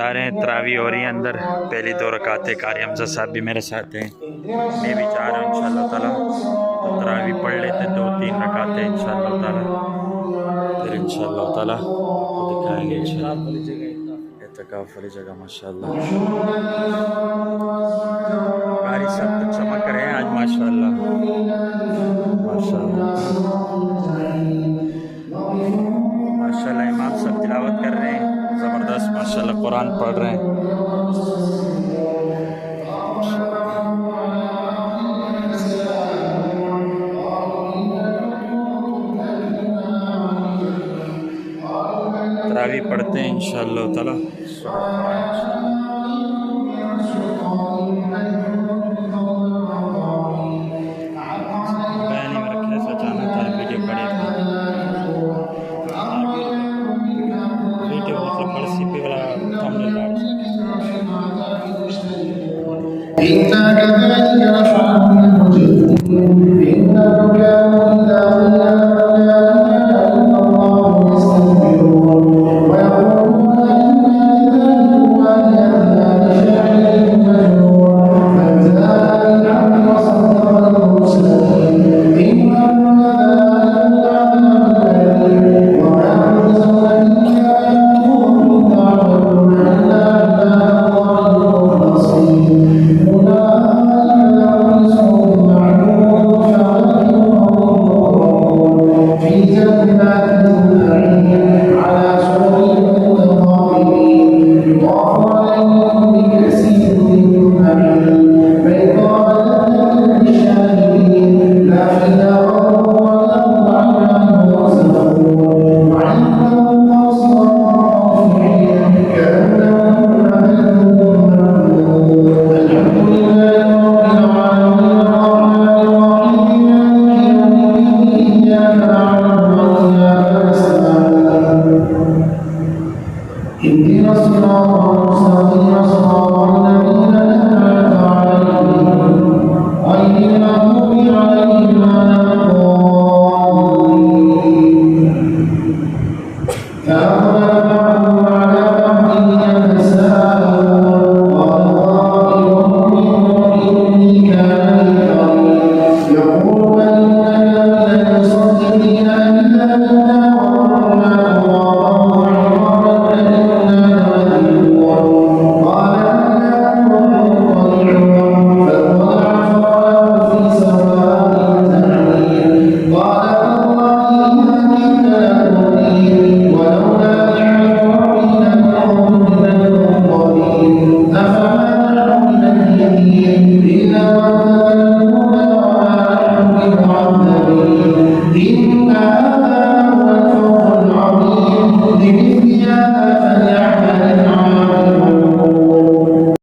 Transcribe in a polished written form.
आ रहे हैं, तरावी हो रही है अंदर। पहली 2 रकातें कारी हमजा साहब भी मेरे साथ हैं, मैं भी चाह रहा हूँ इंशाअल्लाह ताला। तो तरावी पढ़ लेते 2-3 रकातें इंशाअल्लाह ताला, फिर इंशाअल्लाह ताला आपको दिखाएंगे इंशाअल्लाह। एतकाफ वाली जगह माशाअल्लाह, कारी साहब तो चमक रहे हैं आज माशाअल्लाह माशाअल्लाह माशाअल्लाह। इमाम साहब तिलावत कर रहे हैं ज़बरदस्त माशाअल्लाह, कुरान पढ़ रहे हैं। तरावी पढ़ते हैं इंशाअल्लाह ताला। बयानी में रखे सचाना था वीडियो बड़े वीडियो मतलब बड़े सीपी वाला थंबनेल डाल إنا كذلك نفعل بالمجرمين إنهم كانوا إذا قيل لهم لا إله إلا الله يستكبرون ويقولون إنا لذلك وإنا لشاعر مجنون من زاد بالحق وصدق المرسلين إنهم كذلك العذاب الأليم وما أرسلنا إلا يأمرون تعملون إلا عباد الله المخلصين في جنات النعيم على سرر متقابلين يطاف عليهم بكأس من معين بيضاء للشاربين لا فيها غضب ولا هم عنها ينزفون وعندهم قاصرات الطرف كأنهم عبد ممنون الحمد لله رب العالمين الرحمن الرحيم مالك يوم الدين إياك نعبد وإياك نستعين اهدنا الصراط المستقيم صراط الذين أنعمت عليهم غير المغضوب عليهم ولا الضالين كأنما بعضهم على بعض يتساءلون قال قائل منهم إني كان لي قريب يقول إنك من المصدقين إلا كنا وقرنا الله عظاما أئنا لمدينون قال إنكم منقلعون فاطلع فرآه في سواء الجحيم قال تالله إن كدنا لمبين ولولا نعمة ربي لكنت من المنظرين أفما نحن بميتين إلا وتذكرون وما نحن بمعذبين إن هذا هو الفوز العظيم لمثل هذا